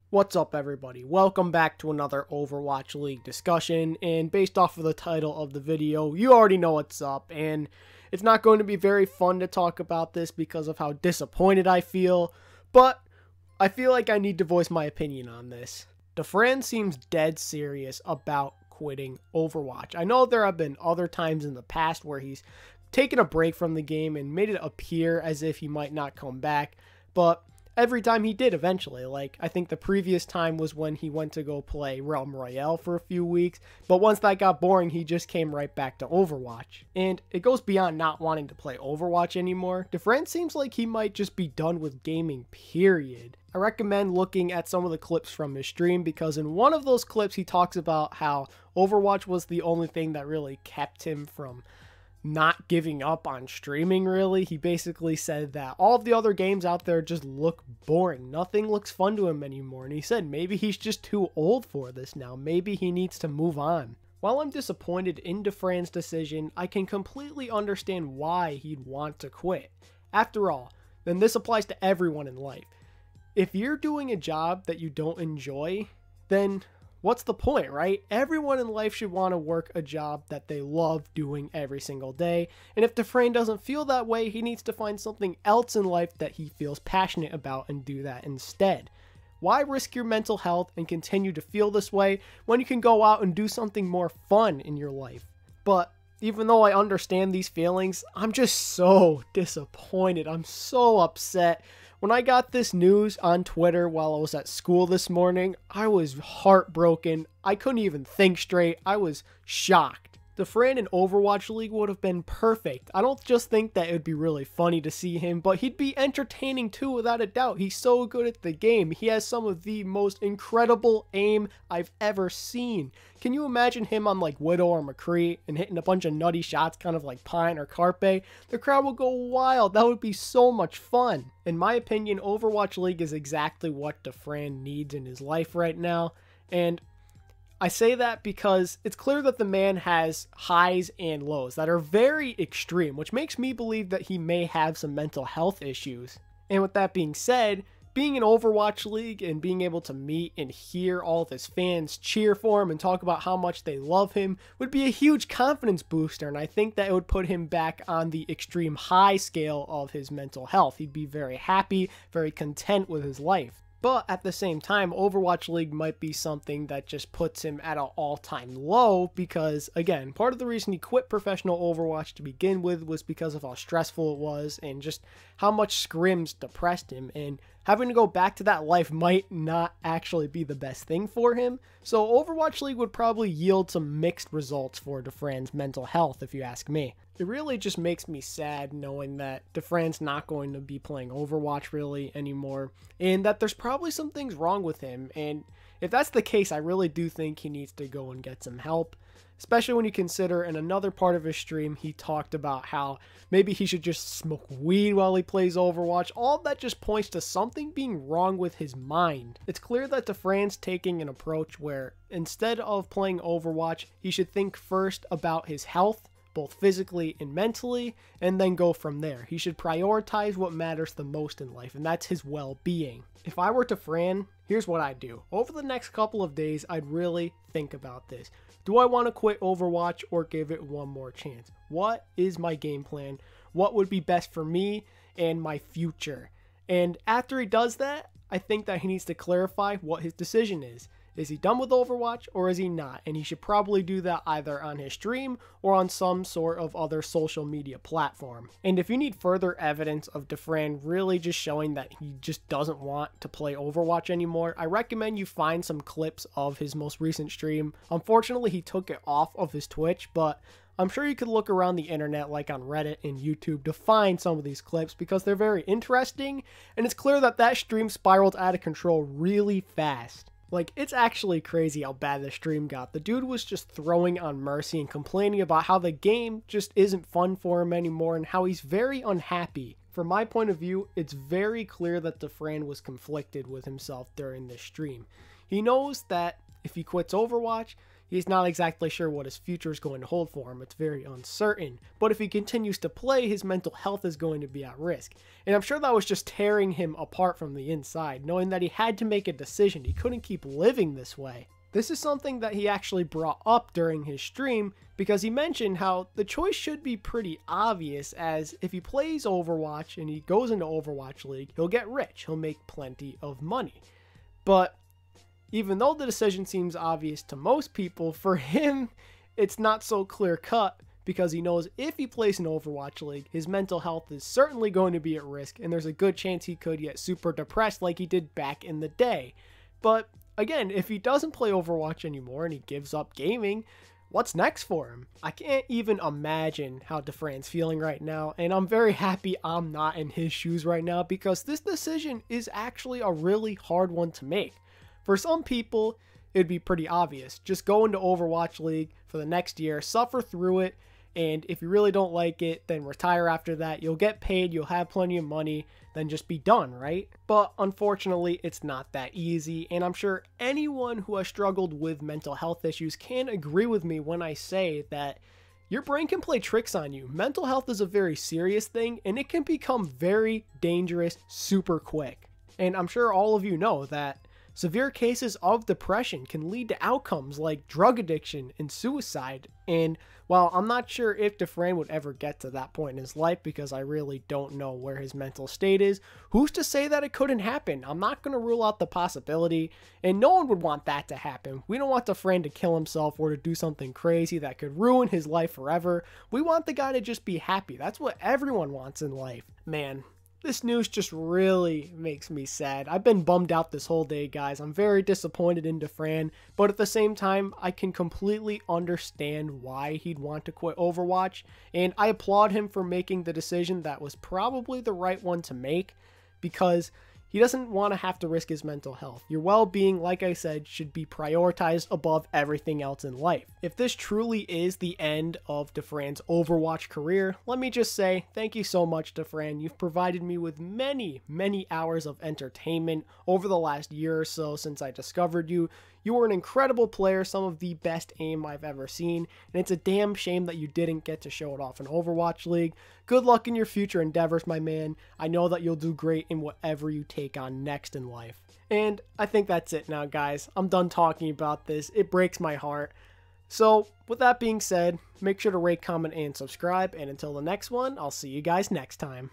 What's up, everybody? Welcome back to another Overwatch League discussion, and based off of the title of the video, you already know what's up, and it's not going to be very fun to talk about this because of how disappointed I feel, but I feel like I need to voice my opinion on this. Dafran seems dead serious about quitting Overwatch. I know there have been other times in the past where he's taken a break from the game and made it appear as if he might not come back, but every time he did eventually. Like, I think the previous time was when he went to go play Realm Royale for a few weeks, but once that got boring, he just came right back to Overwatch. And it goes beyond not wanting to play Overwatch anymore. Dafran seems like he might just be done with gaming, period. I recommend looking at some of the clips from his stream, because in one of those clips he talks about how Overwatch was the only thing that really kept him from not giving up on streaming. Really, he basically said that all of the other games out there just look boring. Nothing looks fun to him anymore, and he said maybe he's just too old for this now. Maybe he needs to move on. While I'm disappointed in Dafran's decision, I can completely understand why he'd want to quit. After all, then this applies to everyone in life. If you're doing a job that you don't enjoy, then what's the point, right? Everyone in life should want to work a job that they love doing every single day. And if Dafran doesn't feel that way, he needs to find something else in life that he feels passionate about and do that instead. Why risk your mental health and continue to feel this way when you can go out and do something more fun in your life? But even though I understand these feelings, I'm just so disappointed. I'm so upset. When I got this news on Twitter while I was at school this morning, I was heartbroken. I couldn't even think straight. I was shocked. Dafran in Overwatch League would have been perfect. I don't just think that it would be really funny to see him, but he'd be entertaining too, without a doubt. He's so good at the game. He has some of the most incredible aim I've ever seen. Can you imagine him on like Widow or McCree and hitting a bunch of nutty shots kind of like Pine or Carpe? The crowd would go wild. That would be so much fun. In my opinion, Overwatch League is exactly what Dafran needs in his life right now, and I say that because it's clear that the man has highs and lows that are very extreme, which makes me believe that he may have some mental health issues. And with that being said, being in Overwatch League and being able to meet and hear all of his fans cheer for him and talk about how much they love him would be a huge confidence booster, and I think that it would put him back on the extreme high scale of his mental health. He'd be very happy, very content with his life. But at the same time, Overwatch League might be something that just puts him at an all-time low because, again, part of the reason he quit professional Overwatch to begin with was because of how stressful it was and just how much scrims depressed him, and having to go back to that life might not actually be the best thing for him. So Overwatch League would probably yield some mixed results for Dafran's mental health, if you ask me. It really just makes me sad knowing that Dafran's not going to be playing Overwatch really anymore, and that there's probably some things wrong with him. And if that's the case, I really do think he needs to go and get some help, especially when you consider in another part of his stream he talked about how maybe he should just smoke weed while he plays Overwatch. All of that just points to something being wrong with his mind. It's clear that Dafran's taking an approach where instead of playing Overwatch, he should think first about his health, both physically and mentally, and then go from there. He should prioritize what matters the most in life, and that's his well-being. If I were Dafran, here's what I'd do. Over the next couple of days, I'd really think about this. Do I want to quit Overwatch or give it one more chance? What is my game plan? What would be best for me and my future? And after he does that, I think that he needs to clarify what his decision is. Is he done with Overwatch or is he not? And he should probably do that either on his stream or on some sort of other social media platform. And if you need further evidence of Dafran really just showing that he just doesn't want to play Overwatch anymore, I recommend you find some clips of his most recent stream. Unfortunately, he took it off of his Twitch, but I'm sure you could look around the internet like on Reddit and YouTube to find some of these clips because they're very interesting, and it's clear that that stream spiraled out of control really fast. Like, it's actually crazy how bad the stream got. The dude was just throwing on Mercy and complaining about how the game just isn't fun for him anymore and how he's very unhappy. From my point of view, it's very clear that Dafran was conflicted with himself during this stream. He knows that if he quits Overwatch, He's not exactly sure what his future is going to hold for him. It's very uncertain. But if he continues to play, his mental health is going to be at risk. And I'm sure that was just tearing him apart from the inside, knowing that he had to make a decision. He couldn't keep living this way. This is something that he actually brought up during his stream, because he mentioned how the choice should be pretty obvious, as if he plays Overwatch and he goes into Overwatch League, he'll get rich, he'll make plenty of money. But even though the decision seems obvious to most people, for him, it's not so clear cut, because he knows if he plays in Overwatch League, his mental health is certainly going to be at risk, and there's a good chance he could get super depressed like he did back in the day. But again, if he doesn't play Overwatch anymore and he gives up gaming, what's next for him? I can't even imagine how Dafran's feeling right now, and I'm very happy I'm not in his shoes right now, because this decision is actually a really hard one to make. For some people, it'd be pretty obvious. Just go into Overwatch League for the next year, suffer through it, and if you really don't like it, then retire after that. You'll get paid, you'll have plenty of money, then just be done, right? But unfortunately, it's not that easy, and I'm sure anyone who has struggled with mental health issues can agree with me when I say that your brain can play tricks on you. Mental health is a very serious thing, and it can become very dangerous super quick. And I'm sure all of you know that severe cases of depression can lead to outcomes like drug addiction and suicide. And while I'm not sure if Dafran would ever get to that point in his life, because I really don't know where his mental state is, who's to say that it couldn't happen? I'm not going to rule out the possibility, and no one would want that to happen. We don't want Dafran to kill himself or to do something crazy that could ruin his life forever. We want the guy to just be happy. That's what everyone wants in life. Man, this news just really makes me sad. I've been bummed out this whole day, guys. I'm very disappointed in Dafran, but at the same time, I can completely understand why he'd want to quit Overwatch, and I applaud him for making the decision that was probably the right one to make, because he doesn't want to have to risk his mental health. Your well-being, like I said, should be prioritized above everything else in life. If this truly is the end of Dafran's Overwatch career, let me just say thank you so much, Dafran. You've provided me with many, many hours of entertainment over the last year or so since I discovered you. You were an incredible player, some of the best aim I've ever seen, and it's a damn shame that you didn't get to show it off in Overwatch League. Good luck in your future endeavors, my man. I know that you'll do great in whatever you take on next in life. And I think that's it now, guys. I'm done talking about this. It breaks my heart. So, with that being said, make sure to rate, comment, and subscribe, and until the next one, I'll see you guys next time.